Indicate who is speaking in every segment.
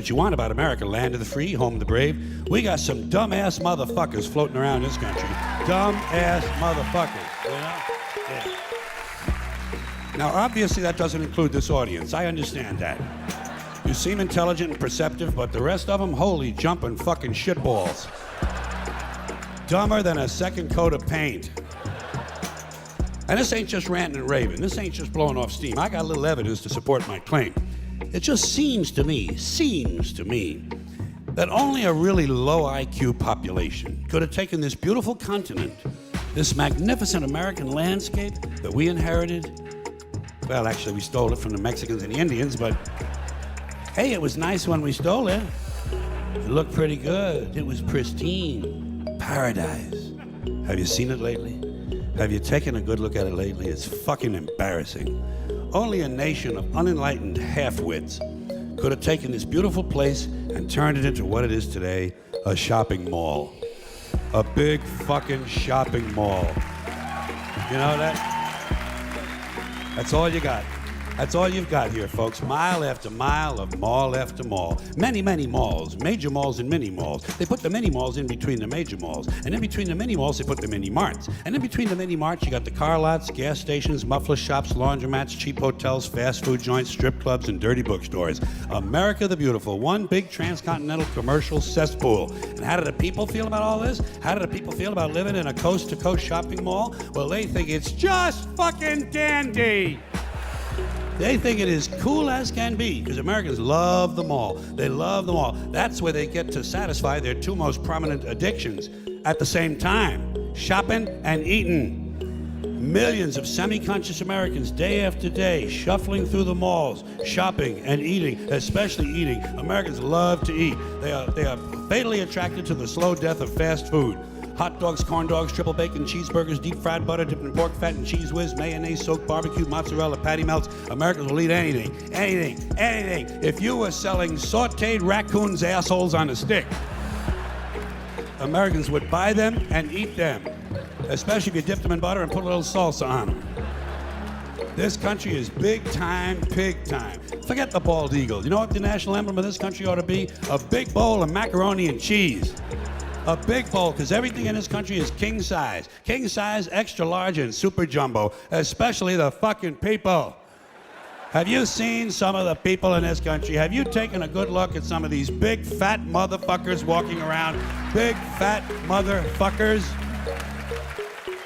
Speaker 1: what you want about America, land of the free, home of the brave. We got some dumbass motherfuckers floating around this country. Dumbass motherfuckers, you know? Yeah. Now, obviously, that doesn't include this audience. I understand that. You seem intelligent and perceptive, but the rest of them, holy jumping fucking shitballs. Dumber than a second coat of paint. And this ain't just ranting and raving. This ain't just blowing off steam. I got a little evidence to support my claim. It just seems to me, that only a really low IQ population could have taken this beautiful continent, this magnificent American landscape that we inherited. Well, actually, we stole it from the Mexicans and the Indians, but hey, it was nice when we stole it. It looked pretty good. It was pristine. Paradise. Have you seen it lately? Have you taken a good look at it lately? It's fucking embarrassing. Only a nation of unenlightened half-wits could have taken this beautiful place and turned it into what it is today, a shopping mall. A big fucking shopping mall. You know that? That's all you got. That's all you've got here, folks. Mile after mile of mall after mall. Many, many malls. Major malls and mini malls. They put the mini malls in between the major malls. And in between the mini malls, they put the mini marts. And in between the mini marts, you got the car lots, gas stations, muffler shops, laundromats, cheap hotels, fast food joints, strip clubs, and dirty bookstores. America the Beautiful. One big transcontinental commercial cesspool. And how do the people feel about all this? How do the people feel about living in a coast-to-coast shopping mall? Well, they think it's just fucking dandy. They think it is cool as can be, because Americans love the mall. They love the mall. That's where they get to satisfy their two most prominent addictions at the same time, shopping and eating. Millions of semi-conscious Americans, day after day, shuffling through the malls, shopping and eating, especially eating. Americans love to eat. They are fatally attracted to the slow death of fast food. Hot dogs, corn dogs, triple bacon, cheeseburgers, deep fried butter, dipped in pork fat and cheese whiz, mayonnaise, soaked barbecue, mozzarella, patty melts. Americans will eat anything. If you were selling sauteed raccoons' assholes on a stick, Americans would buy them and eat them, especially if you dipped them in butter and put a little salsa on them. This country is big time, pig time. Forget the bald eagle. You know what the national emblem of this country ought to be? A big bowl of macaroni and cheese. A big bowl, because everything in this country is king size. King size, extra large, and super jumbo, especially the fucking people. Have you seen some of the people in this country? Have you taken a good look at some of these big fat motherfuckers walking around? Big fat motherfuckers.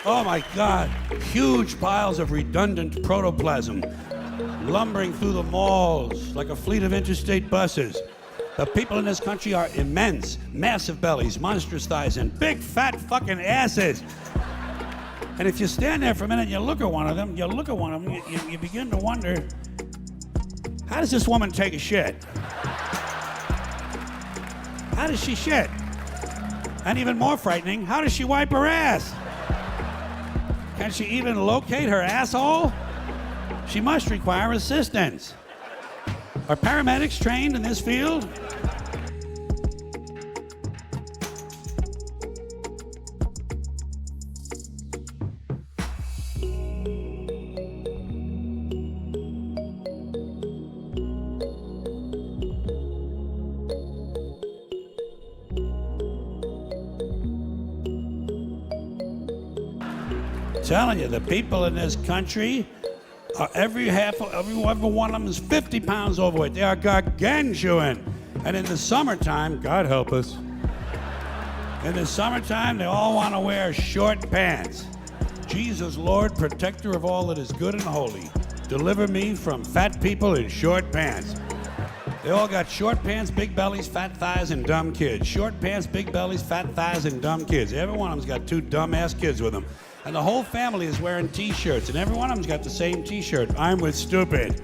Speaker 1: Oh my God, huge piles of redundant protoplasm lumbering through the malls like a fleet of interstate buses. The people in this country are immense, massive bellies, monstrous thighs, and big fat fucking asses. And if you stand there for a minute and you look at one of them, you begin to wonder, how does this woman take a shit? How does she shit? And even more frightening, how does she wipe her ass? Can she even locate her asshole? She must require assistance. Are paramedics trained in this field? Telling you, the people in this country, every one of them is 50 pounds overweight. They are gargantuan. And in the summertime, God help us, in the summertime, they all want to wear short pants. Jesus, Lord, protector of all that is good and holy, deliver me from fat people in short pants. They all got short pants, big bellies, fat thighs, and dumb kids. Short pants, big bellies, fat thighs, and dumb kids. Every one of them's got two dumb-ass kids with them. And the whole family is wearing T-shirts, and every one of them's got the same T-shirt. I'm with stupid.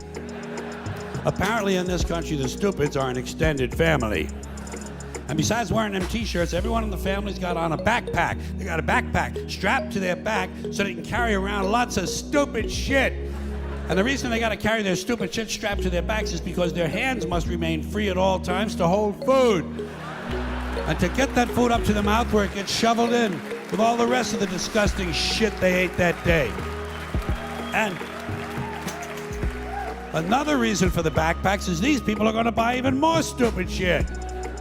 Speaker 1: Apparently in this country, the stupids are an extended family. And besides wearing them T-shirts, everyone in the family's got on a backpack. They got a backpack strapped to their back so they can carry around lots of stupid shit. And the reason they got to carry their stupid shit strapped to their backs is because their hands must remain free at all times to hold food. And to get that food up to the mouth where it gets shoveled in with all the rest of the disgusting shit they ate that day. Another reason for the backpacks is these people are going to buy even more stupid shit.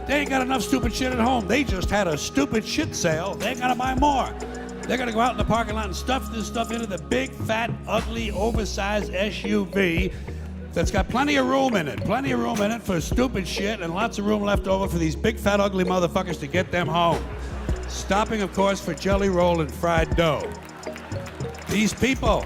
Speaker 1: They ain't got enough stupid shit at home. They just had a stupid shit sale. They ain't going to buy more. They're going to go out in the parking lot and stuff this stuff into the big, fat, ugly, oversized SUV that's got plenty of room in it. Plenty of room in it for stupid shit and lots of room left over for these big, fat, ugly motherfuckers to get them home. Stopping, of course, for jelly roll and fried dough. These people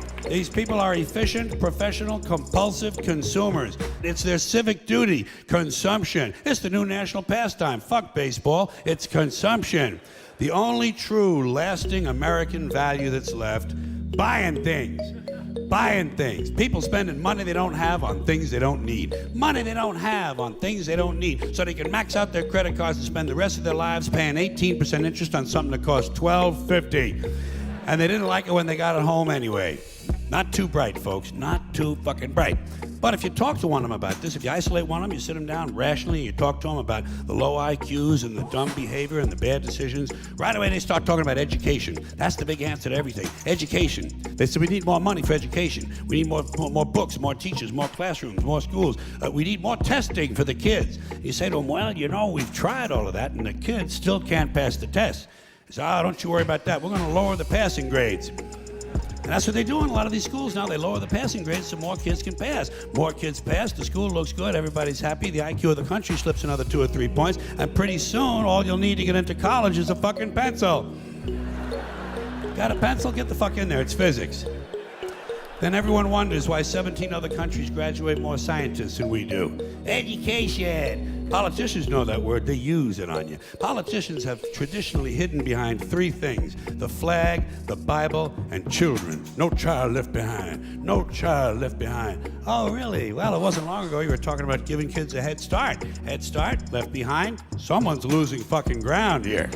Speaker 1: are efficient, professional, compulsive consumers. It's their civic duty, consumption. It's the new national pastime. Fuck baseball, it's consumption. The only true, lasting American value that's left, buying things. Buying things. People spending money they don't have on things they don't need. Money they don't have on things they don't need. So they can max out their credit cards and spend the rest of their lives paying 18% interest on something that costs $12.50. And they didn't like it when they got it home anyway. Not too bright, folks. Not too fucking bright. But if you talk to one of them about this, if you isolate one of them, you sit them down rationally, you talk to them about the low IQs and the dumb behavior and the bad decisions, right away they start talking about education. That's the big answer to everything. Education. They say we need more money for education. We need more books, more teachers, more classrooms, more schools. We need more testing for the kids. You say to them, well, you know, we've tried all of that and the kids still can't pass the test. They say, don't you worry about that. We're going to lower the passing grades. And that's what they do in a lot of these schools now. They lower the passing grades so more kids can pass. More kids pass, the school looks good, everybody's happy, the IQ of the country slips another 2 or 3 points, and pretty soon all you'll need to get into college is a fucking pencil. Got a pencil? Get the fuck in there, it's physics. Then everyone wonders why 17 other countries graduate more scientists than we do. Education. Politicians know that word, they use it on you. Politicians have traditionally hidden behind 3 things: the flag, the Bible, and children. No child left behind. No child left behind. Oh, really? Well, it wasn't long ago you were talking about giving kids a head start. Head start, left behind? Someone's losing fucking ground here.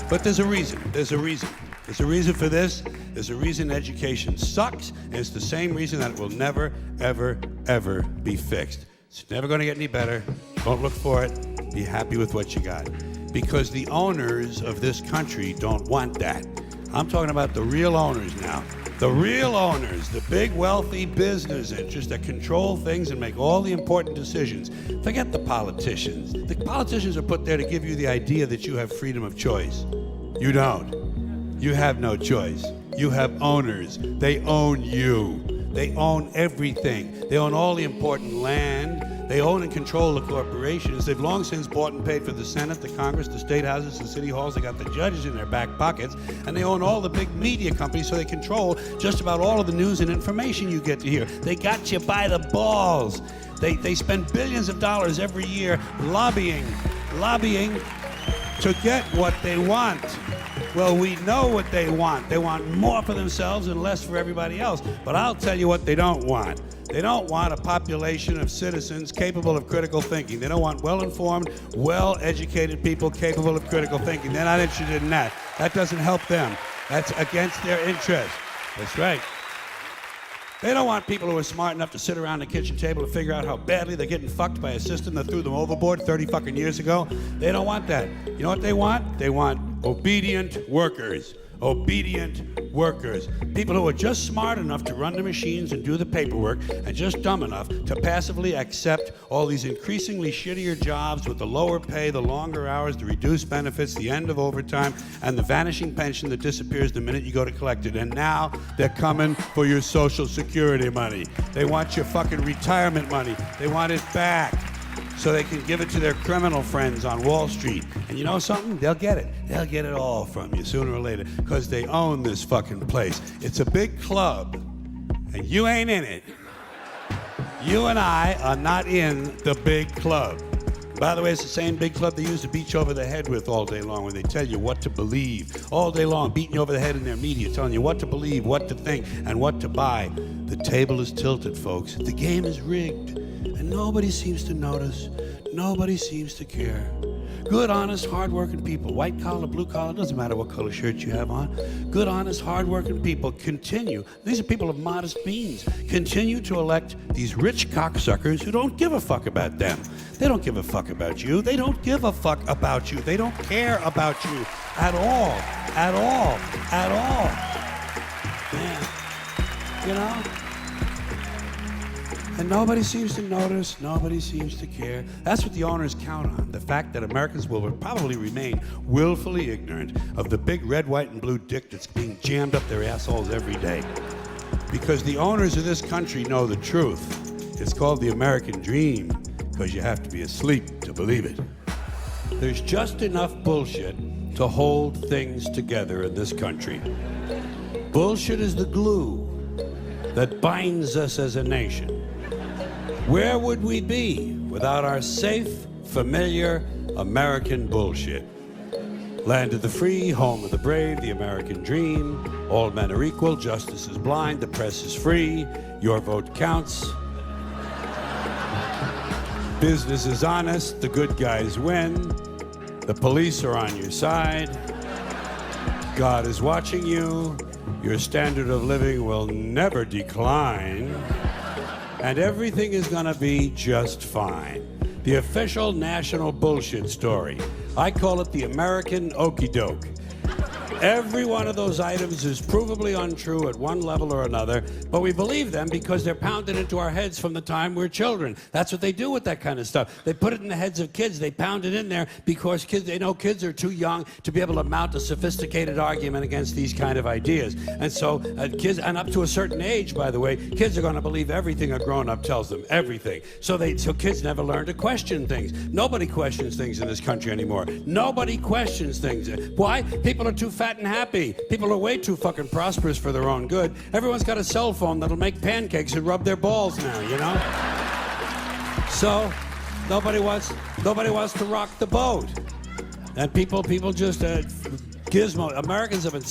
Speaker 1: But there's a reason. There's a reason. There's a reason for this. There's a reason education sucks, and it's the same reason that it will never, ever, ever be fixed. It's never going to get any better. Don't look for it. Be happy with what you got. Because the owners of this country don't want that. I'm talking about the real owners now. The real owners, the big wealthy business interests that control things and make all the important decisions. Forget the politicians. The politicians are put there to give you the idea that you have freedom of choice. You don't. You have no choice. You have owners. They own you. They own everything. They own all the important land. They own and control the corporations. They've long since bought and paid for the Senate, the Congress, the state houses, the city halls. They got the judges in their back pockets. And they own all the big media companies, so they control just about all of the news and information you get to hear. They got you by the balls. They spend billions of dollars every year lobbying to get what they want. Well, we know what they want. They want more for themselves and less for everybody else. But I'll tell you what they don't want. They don't want a population of citizens capable of critical thinking. They don't want well-informed, well-educated people capable of critical thinking. They're not interested in that. That doesn't help them. That's against their interest. That's right. They don't want people who are smart enough to sit around the kitchen table to figure out how badly they're getting fucked by a system that threw them overboard 30 fucking years ago. They don't want that. You know what they want? They want obedient workers. Obedient workers. People who are just smart enough to run the machines and do the paperwork and just dumb enough to passively accept all these increasingly shittier jobs with the lower pay, the longer hours, the reduced benefits, the end of overtime, and the vanishing pension that disappears the minute you go to collect it. And now they're coming for your Social Security money. They want your fucking retirement money. They want it back, so they can give it to their criminal friends on Wall Street. And you know something? They'll get it. They'll get it all from you sooner or later, because they own this fucking place. It's a big club, and you ain't in it. You and I are not in the big club. By the way, it's the same big club they use to beat you over the head with all day long when they tell you what to believe. All day long, beating you over the head in their media, telling you what to believe, what to think, and what to buy. The table is tilted, folks. The game is rigged. And nobody seems to notice. Nobody seems to care. Good, honest, hard-working people, white collar, blue collar, doesn't matter what color shirt you have on. Good, honest, hard-working people continue. These are people of modest means. Continue to elect these rich cocksuckers who don't give a fuck about them. They don't give a fuck about you. They don't give a fuck about you. They don't care about you at all. At all. At all. Man, you know? And nobody seems to notice, nobody seems to care. That's what the owners count on, the fact that Americans will probably remain willfully ignorant of the big red, white, and blue dick that's being jammed up their assholes every day. Because the owners of this country know the truth. It's called the American dream, because you have to be asleep to believe it. There's just enough bullshit to hold things together in this country. Bullshit is the glue that binds us as a nation. Where would we be without our safe, familiar American bullshit? Land of the free, home of the brave, the American dream. All men are equal, justice is blind, the press is free, your vote counts. Business is honest, the good guys win. The police are on your side. God is watching you. Your standard of living will never decline. And everything is gonna be just fine. The official national bullshit story. I call it the American okey doke. Every one of those items is provably untrue at one level or another, but we believe them because they're pounded into our heads from the time we're children. That's what they do with that kind of stuff. They put it in the heads of kids. They pound it in there because they know kids are too young to be able to mount a sophisticated argument against these kind of ideas. And so kids, and up to a certain age, by the way, kids are going to believe everything a grown-up tells them, everything. So kids never learn to question things. Nobody questions things in this country anymore. Nobody questions things. Why? People are too fat and happy. People are way too fucking prosperous for their own good. Everyone's got a cell phone that'll make pancakes and rub their balls now, you know? So nobody wants to rock the boat. And people just gizmo. Americans have been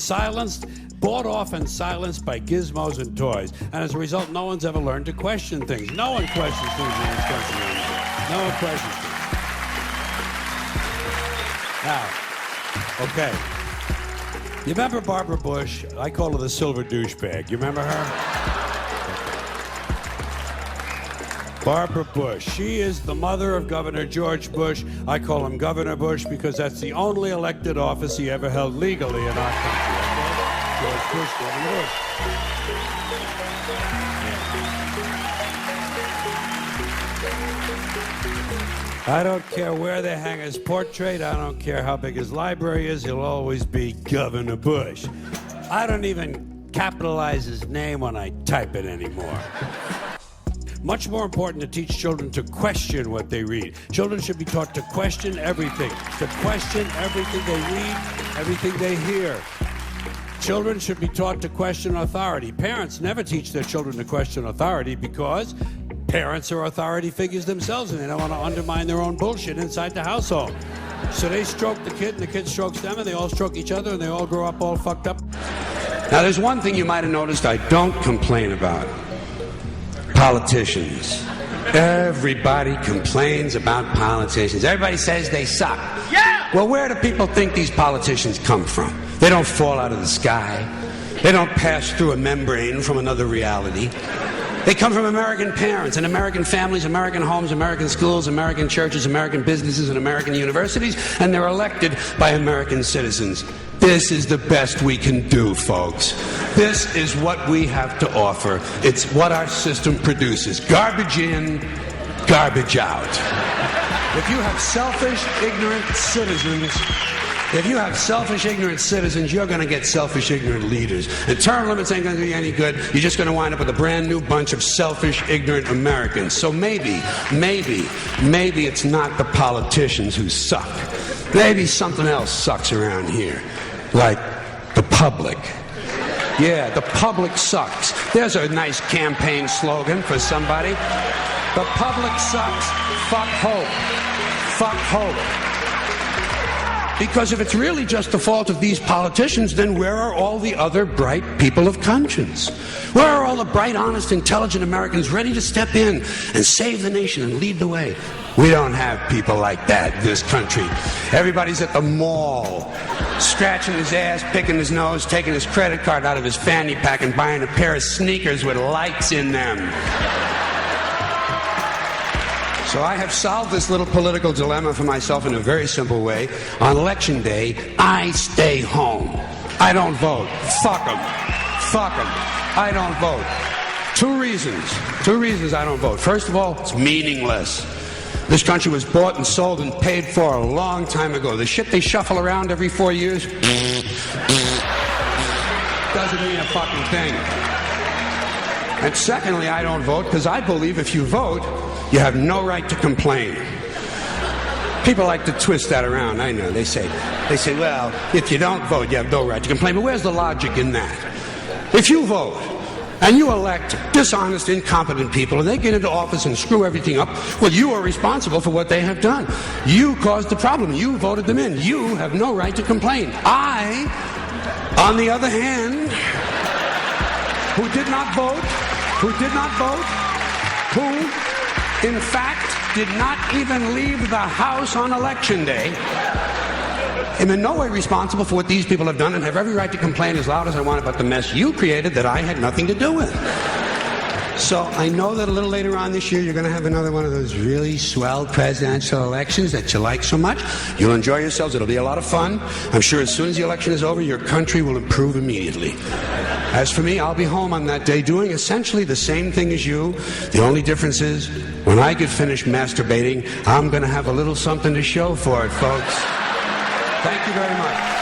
Speaker 1: bought off and silenced by gizmos and toys. And as a result, no one's ever learned to question things. No one questions things in this country anymore. No one questions things. Now, okay. You remember Barbara Bush? I call her the silver douchebag. You remember her? Barbara Bush. She is the mother of Governor George Bush. I call him Governor Bush because that's the only elected office he ever held legally in our country. Okay? George Bush, Governor Bush. I don't care where they hang his portrait. I don't care how big his library is. He'll always be Governor Bush. I don't even capitalize his name when I type it anymore. Much more important to teach children to question what they read. Children should be taught to question everything. To question everything they read, everything they hear. Children should be taught to question authority. Parents never teach their children to question authority because parents are authority figures themselves, and they don't want to undermine their own bullshit inside the household. So they stroke the kid, and the kid strokes them, and they all stroke each other, and they all grow up all fucked up. Now, there's one thing you might have noticed I don't complain about. Politicians. Everybody complains about politicians. Everybody says they suck. Yeah! Well, where do people think these politicians come from? They don't fall out of the sky. They don't pass through a membrane from another reality. They come from American parents and American families, American homes, American schools, American churches, American businesses, and American universities, and they're elected by American citizens. This is the best we can do, folks. This is what we have to offer. It's what our system produces. Garbage in, garbage out. If you have selfish, ignorant citizens, you're going to get selfish, ignorant leaders. And term limits ain't going to do you any good. You're just going to wind up with a brand new bunch of selfish, ignorant Americans. So maybe it's not the politicians who suck. Maybe something else sucks around here. Like the public. Yeah, the public sucks. There's a nice campaign slogan for somebody. The public sucks. Fuck hope. Fuck hope. Because if it's really just the fault of these politicians, then where are all the other bright people of conscience? Where are all the bright, honest, intelligent Americans ready to step in and save the nation and lead the way? We don't have people like that in this country. Everybody's at the mall, scratching his ass, picking his nose, taking his credit card out of his fanny pack and buying a pair of sneakers with lights in them. So I have solved this little political dilemma for myself in a very simple way. On Election Day, I stay home. I don't vote. Fuck them. Fuck them. I don't vote. Two reasons I don't vote. First of all, it's meaningless. This country was bought and sold and paid for a long time ago. The shit they shuffle around every 4 years doesn't mean a fucking thing. And secondly, I don't vote because I believe if you vote, you have no right to complain. People like to twist that around, I know. They say, well, if you don't vote, you have no right to complain. But where's the logic in that? If you vote, and you elect dishonest, incompetent people, and they get into office and screw everything up, well, you are responsible for what they have done. You caused the problem. You voted them in. You have no right to complain. I, on the other hand, who did not vote, who, in fact, did not even leave the house on election day, am in no way responsible for what these people have done and have every right to complain as loud as I want about the mess you created that I had nothing to do with. So I know that a little later on this year you're going to have another one of those really swell presidential elections that you like so much. You'll enjoy yourselves. It'll be a lot of fun. I'm sure as soon as the election is over, your country will improve immediately. As for me, I'll be home on that day doing essentially the same thing as you. The only difference is when I get finished masturbating, I'm going to have a little something to show for it, folks. Thank you very much.